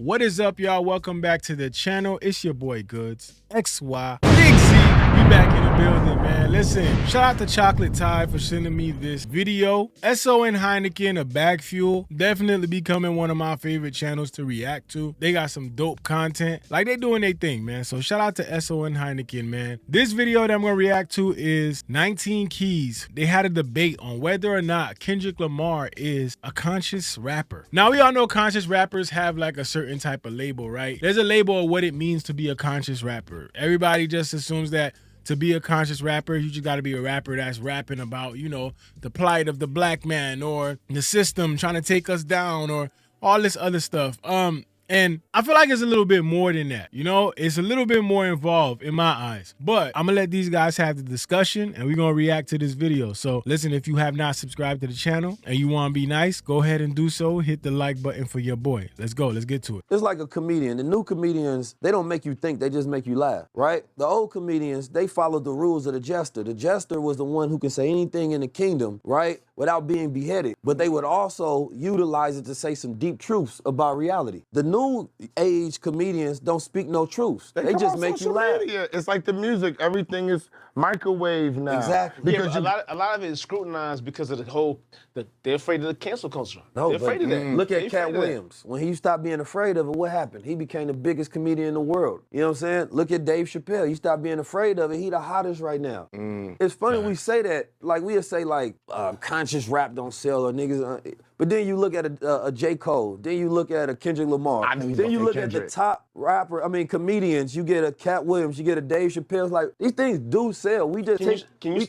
What is up, y'all? Welcome back to the channel. It's your boy Goods, XY, Big Z. We back in the building, man. Listen, shout out to Chocolate Tide for sending me this video. SO and Heineken, a bag fuel, definitely becoming one of my favorite channels to react to. They got some dope content. Like, they doing their thing, man. So shout out to SO and Heineken, man. This video that I'm gonna react to is 19 Keys. They had a debate on whether or not Kendrick Lamar is a conscious rapper. Now, we all know conscious rappers have like a certain type of label, right? There's a label of what it means to be a conscious rapper. Everybody just assumes that to be a conscious rapper, you just got to be a rapper that's rapping about, you know, the plight of the black man or the system trying to take us down or all this other stuff. And I feel like it's a little bit more than that, you know? It's a little bit more involved in my eyes. But I'm gonna let these guys have the discussion and we're gonna react to this video. So listen, if you have not subscribed to the channel and you wanna be nice, go ahead and do so. Hit the like button for your boy. Let's go, let's get to it. It's like a comedian. The new comedians, they don't make you think, they just make you laugh, right? The old comedians, they follow the rules of the jester. The jester was the one who can say anything in the kingdom, right? Without being beheaded. But they would also utilize it to say some deep truths about reality. The new age comedians don't speak no truths. They just make you laugh. Media. It's like the music. Everything is microwave now. Exactly. Because a lot of it is scrutinized because of the whole, they're afraid of the cancel culture. No, they're afraid of that. Look at They Cat afraid of that. Williams. When he stopped being afraid of it, what happened? He became the biggest comedian in the world. You know what I'm saying? Look at Dave Chappelle. He stopped being afraid of it. He the hottest right now. It's funny we say that, like we'll say like conscious rap don't sell or niggas. But then you look at a J. Cole. Then you look at a Kendrick Lamar. Then you look at the top comedians. You get a Cat Williams. You get a Dave Chappelle. Like, these things do sell. We just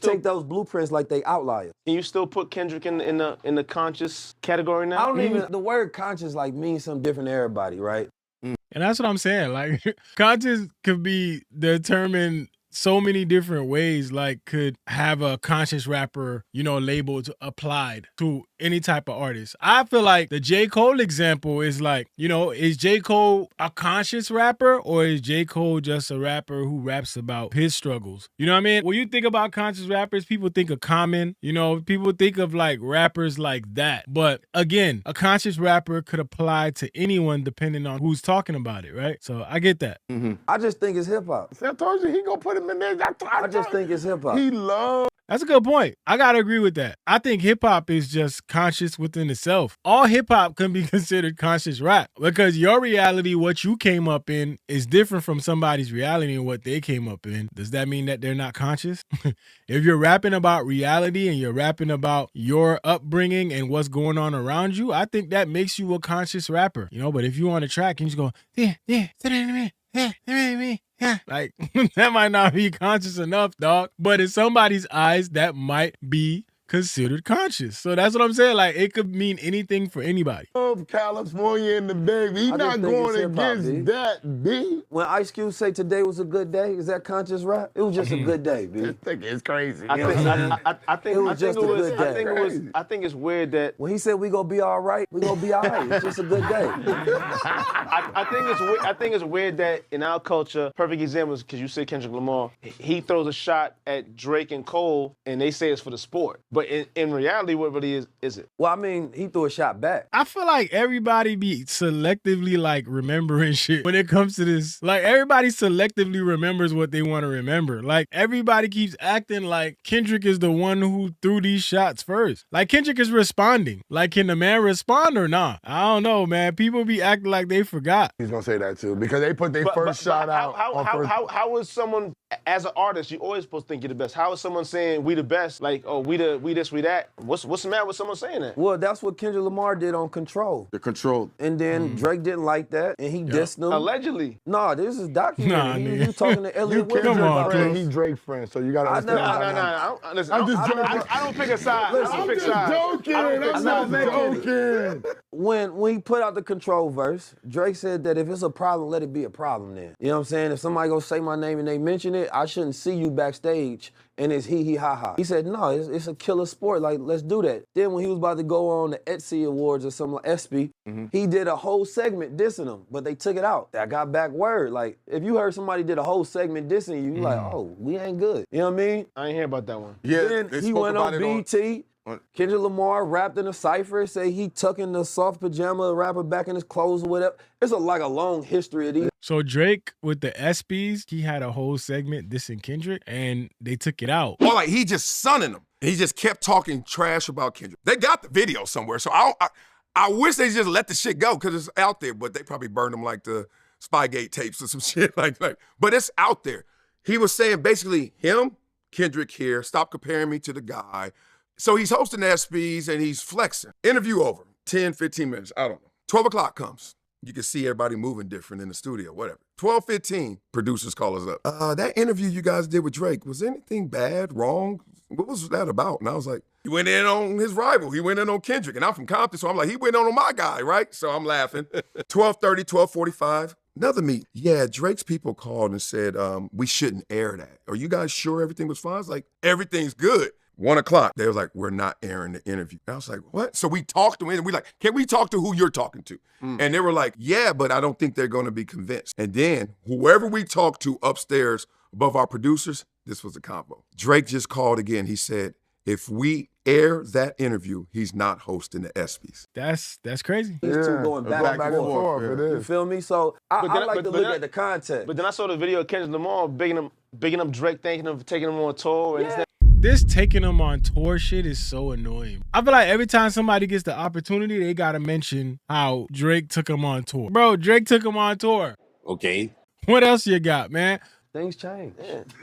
take those blueprints like they outliers. Can you still put Kendrick in the conscious category now? I don't even, the word conscious like means something different to everybody, right? And that's what I'm saying. Like, conscious could be determined so many different ways, like could have a conscious rapper, you know, labeled applied to any type of artist. I feel like the J. Cole example is like, you know, is J. Cole a conscious rapper or is J. Cole just a rapper who raps about his struggles? You know what I mean? When you think about conscious rappers, people think of Common, you know, people think of like rappers like that. But again, a conscious rapper could apply to anyone depending on who's talking about it, right? So I get that. I just think it's hip hop. See, I told you he gonna put him in there. I just think it's hip hop. He loves. That's a good point. I gotta agree with that. I think hip hop is just conscious within itself. All hip hop can be considered conscious rap because your reality, what you came up in, is different from somebody's reality and what they came up in. Does that mean that they're not conscious? If you're rapping about reality and you're rapping about your upbringing and what's going on around you, I think that makes you a conscious rapper. You know, but if you on a track and you just go, like, that might not be conscious enough, dog. But in somebody's eyes, that might be considered conscious. So that's what I'm saying. Like, it could mean anything for anybody. Of California and the baby. He not going against that, B. When Ice Cube say today was a good day, is that conscious rap? It was just a good day, B. This thing is crazy. I think it's weird that when he said we gonna be all right, we gonna be all right. It's just a good day. I think it's weird that in our culture, perfect example is because you said Kendrick Lamar, he throws a shot at Drake and Cole and they say it's for the sport. But in reality, what really is it? Well, I mean, he threw a shot back. I feel like everybody be selectively like remembering shit when it comes to this. Like, everybody selectively remembers what they want to remember. Like, everybody keeps acting like Kendrick is the one who threw these shots first. Like, Kendrick is responding. Like, can the man respond or not? I don't know, man. People be acting like they forgot. He's gonna say that too because they put their first shot out. How is someone, as an artist, you always supposed to think you're the best. How is someone saying we the best? Like, oh, we this, we that. What's the matter with someone saying that? Well, that's what Kendrick Lamar did on Control. The Control. And then Drake didn't like that, and he dissed them. Allegedly. No, this is documented. He was talking to Elliot You Williams. Come on, friend, he Drake friend, so you gotta understand. I don't pick a side. I'm just joking. I'm not joking. When he put out the Control verse, Drake said that if it's a problem, let it be a problem then. You know what I'm saying? If somebody go say my name and they mention it, I shouldn't see you backstage and it's hee ha ha. He said, no, it's a killer sport. Like, let's do that. Then when he was about to go on the Etsy Awards or something like ESPY, he did a whole segment dissing him, but they took it out. That got back word. Like, if you heard somebody did a whole segment dissing you, you like, oh, we ain't good. You know what I mean? I ain't hear about that one. Yeah, Then he went on BT. Kendrick Lamar rapped in a cypher, say he tucking the soft pajama rapper back in his clothes or whatever. It's like a long history of these. So Drake with the ESPYs, he had a whole segment dissing Kendrick, and they took it out. Or like he just sunning them. He just kept talking trash about Kendrick. They got the video somewhere, so I wish they just let the shit go because it's out there, but they probably burned them like the Spygate tapes or some shit like. But it's out there. He was saying basically him, Kendrick here, stop comparing me to the guy. So he's hosting the ESPYs and he's flexing. Interview over, 10, 15 minutes, I don't know. 12 o'clock comes. You can see everybody moving different in the studio, whatever. 12:15, producers call us up. That interview you guys did with Drake, was anything bad, wrong? What was that about? And I was like, he went in on his rival. He went in on Kendrick. And I'm from Compton, so I'm like, he went on my guy, right? So I'm laughing. 12:30, 12:45, another meet. Yeah, Drake's people called and said, we shouldn't air that. Are you guys sure everything was fine? I was like, everything's good. 1 o'clock, they was like, we're not airing the interview. And I was like, what? So we talked to him, and we like, can we talk to who you're talking to? And they were like, yeah, but I don't think they're gonna be convinced. And then whoever we talked to upstairs above our producers, this was a combo. Drake just called again. He said, if we air that interview, he's not hosting the ESPYs. That's crazy. These two going back and forth. You feel me? So I like to look at the context. But then I saw the video of Kendrick Lamar bigging up Drake, thanking him for taking him on tour. And This taking them on tour shit is so annoying. I feel like every time somebody gets the opportunity, they gotta mention how Drake took him on tour. Bro, Drake took him on tour. Okay. What else you got, man? Things change.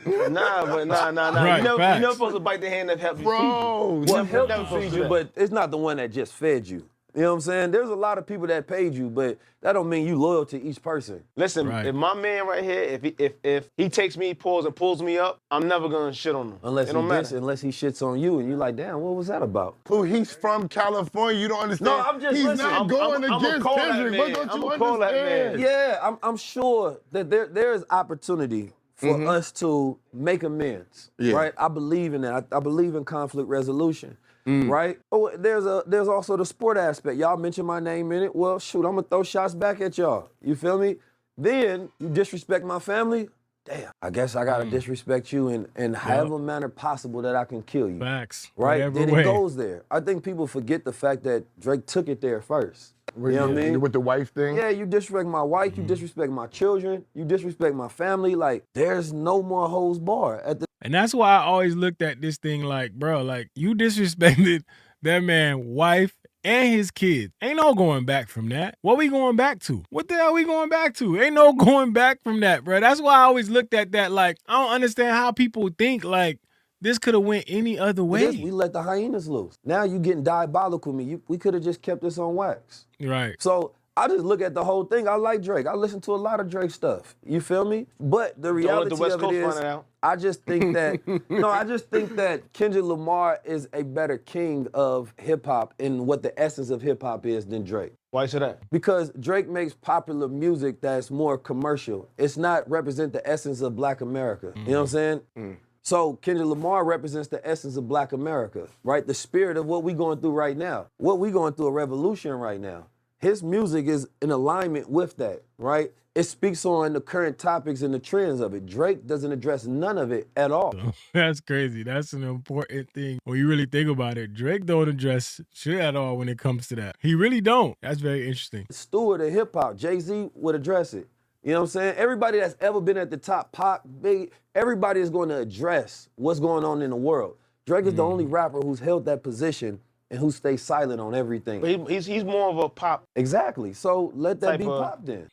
Nah. Right, You're not supposed to bite the hand that helps you feed you. Well, help you feed you, but it's not the one that just fed you. You know what I'm saying? There's a lot of people that paid you, but that don't mean you loyal to each person. Listen, if my man right here, if he takes me, pulls and pulls me up, I'm never gonna shit on him. Unless he shits on you and you like, damn, what was that about? Who he's from California, you don't understand. No, I'm just he's listening. not going against Kendrick. What don't you understand? Yeah, I'm sure that there is opportunity for us to make amends, right? I believe in that. I believe in conflict resolution. Right? Oh, there's also the sport aspect. Y'all mentioned my name in it. Well, shoot, I'm gonna throw shots back at y'all. You feel me? Then you disrespect my family. Damn, I guess I gotta disrespect you in however manner possible that I can kill you. Facts. Right? Whatever Then way. it goes there. I think people forget the fact that Drake took it there first. You know what I mean? With the wife thing? Yeah, you disrespect my wife, you disrespect my children, you disrespect my family. Like, there's no more holds bar at the. And that's why I always looked at this thing like, bro, like you disrespected that man's wife and his kids. Ain't no going back from that. What we going back to? What the hell we going back to? Ain't no going back from that, bro. That's why I always looked at that like, I don't understand how people think like this could have went any other way. We let the hyenas loose. Now you getting diabolical with me. We could have just kept this on wax. Right. So I just look at the whole thing. I like Drake. I listen to a lot of Drake stuff. You feel me? But the reality of it is, I just think that I just think that Kendrick Lamar is a better king of hip hop and what the essence of hip hop is than Drake. Why you say that? Because Drake makes popular music that's more commercial. It's not represent the essence of Black America. You know what I'm saying? So Kendrick Lamar represents the essence of Black America, right? The spirit of what we going through right now. What we going through a revolution right now. His music is in alignment with that, right? It speaks on the current topics and the trends of it. Drake doesn't address none of it at all. That's crazy. That's an important thing. When you really think about it, Drake don't address shit at all when it comes to that. He really don't. That's very interesting. Stewart of hip hop, Jay-Z would address it. You know what I'm saying? Everybody that's ever been at the top, Pop, Big, everybody is going to address what's going on in the world. Drake is the only rapper who's held that position and who stays silent on everything. But he's more of a pop. Exactly. So let that be pop then.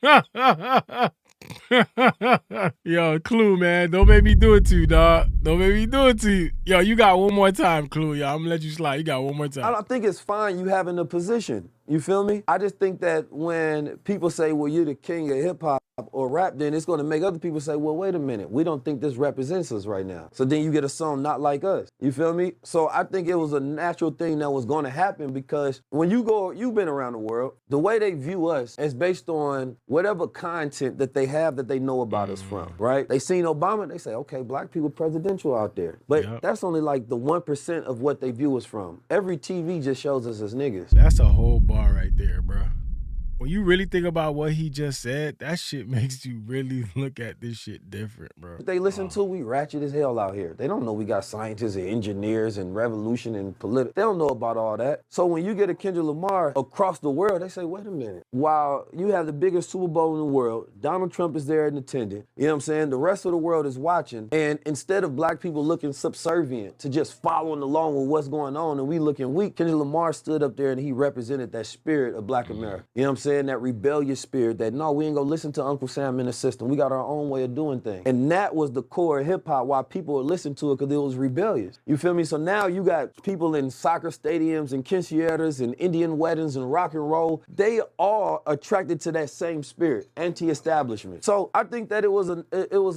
Yo, Clue, man. Don't make me do it to you, dog. Don't make me do it to you. Yo, you got one more time, Clue. Yo, I'm going to let you slide. You got one more time. I think it's fine you having a position. You feel me? I just think that when people say, well, you're the king of hip hop or rap, then it's going to make other people say, well, wait a minute. We don't think this represents us right now. So then you get a song not like us. You feel me? So I think it was a natural thing that was going to happen because when you've been around the world, the way they view us is based on whatever content that they have that they know about us from, right? They seen Obama, they say, okay, Black people presidential out there. But that's only like the 1% of what they view us from. Every TV just shows us as niggas. That's a whole bar right there, bro. When you really think about what he just said, that shit makes you really look at this shit different, bro. They listen to, we ratchet as hell out here. They don't know we got scientists and engineers and revolution and political. They don't know about all that. So when you get a Kendrick Lamar across the world, they say, wait a minute. While you have the biggest Super Bowl in the world, Donald Trump is there in attendance. You know what I'm saying? The rest of the world is watching. And instead of black people looking subservient to just following along with what's going on and we looking weak, Kendrick Lamar stood up there and he represented that spirit of black America. You know what I'm saying? That rebellious spirit that, no, we ain't gonna listen to Uncle Sam in the system. We got our own way of doing things. And that was the core of hip hop, why people would listen to it, because it was rebellious. You feel me? So now you got people in soccer stadiums and quinceañeras and Indian weddings and rock and roll. They are attracted to that same spirit, anti-establishment. So I think that it was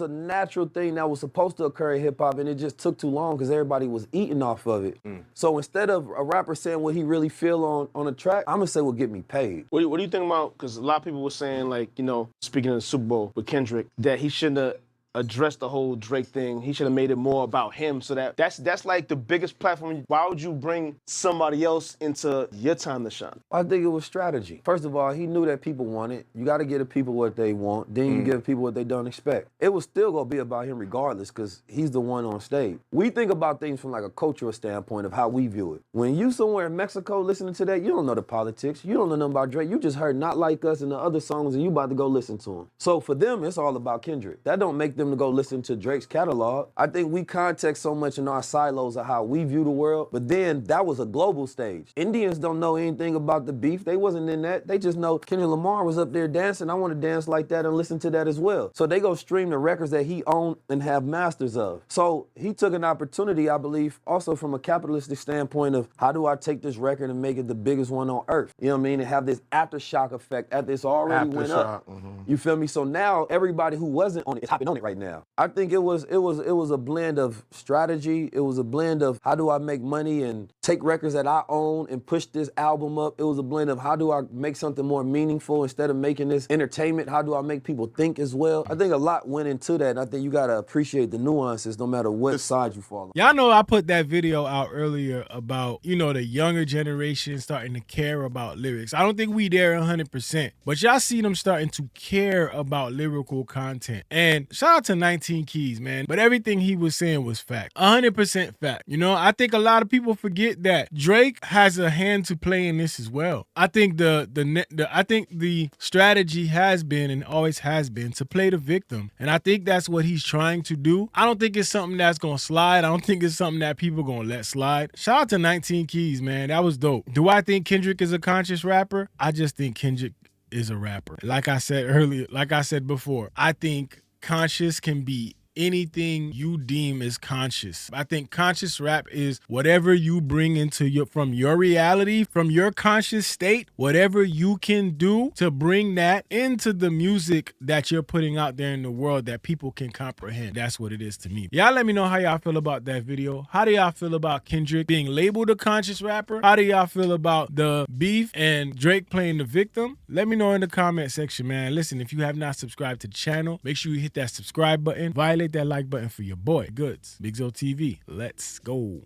a natural thing that was supposed to occur in hip hop, and it just took too long because everybody was eating off of it. So instead of a rapper saying what he really feel on a track, I'm gonna say what get me paid. What do you think about, because a lot of people were saying, like, you know, speaking of the Super Bowl with Kendrick, that he shouldn't have addressed the whole Drake thing. He should have made it more about him, so that's like the biggest platform. Why would you bring somebody else into your time to shine? I think it was strategy. First of all, he knew that people want it. You got to give the people what they want. Then you give people what they don't expect. It was still going to be about him regardless because he's the one on stage. We think about things from like a cultural standpoint of how we view it. When you somewhere in Mexico listening to that, you don't know the politics. You don't know nothing about Drake. You just heard Not Like Us and the other songs and you about to go listen to them. So for them, it's all about Kendrick. That don't make them to go listen to Drake's catalog. I think we context so much in our silos of how we view the world, but then that was a global stage. Indians don't know anything about the beef. They wasn't in that. They just know Kendrick Lamar was up there dancing. I want to dance like that and listen to that as well. So they go stream the records that he owned and have masters of. So he took an opportunity, I believe, also from a capitalistic standpoint of how do I take this record and make it the biggest one on earth? You know what I mean? And have this aftershock effect after it's already went up. You feel me? So now everybody who wasn't on it is hopping on it right now. I think it was a blend of strategy. It was a blend of how do I make money and take records that I own and push this album up. It was a blend of how do I make something more meaningful instead of making this entertainment. How do I make people think as well? I think a lot went into that. And I think you gotta appreciate the nuances no matter what side you fall on. Y'all know I put that video out earlier about, you know, the younger generation starting to care about lyrics. I don't think we there 100%, but y'all see them starting to care about lyrical content. And shout out to 19 Keys, man. But everything he was saying was fact. 100% fact. You know, I think a lot of people forget that Drake has a hand to play in this as well. I think the strategy has been and always has been to play the victim. And I think that's what he's trying to do. I don't think it's something that's gonna slide. I don't think it's something that people gonna let slide. Shout out to 19 Keys, man. That was dope. Do I think Kendrick is a conscious rapper? I just think Kendrick is a rapper. Like I said earlier, like I said before, I think conscious can be anything you deem as conscious. I think conscious rap is whatever you bring into from your reality, from your conscious state, whatever you can do to bring that into the music that you're putting out there in the world that people can comprehend. That's what it is to me. Y'all let me know how y'all feel about that video. How do y'all feel about Kendrick being labeled a conscious rapper? How do y'all feel about the beef and Drake playing the victim? Let me know in the comment section, man. Listen, if you have not subscribed to the channel, make sure you hit that subscribe button. Violate that like button for your boy, Goods. BigZoeTV. Let's go.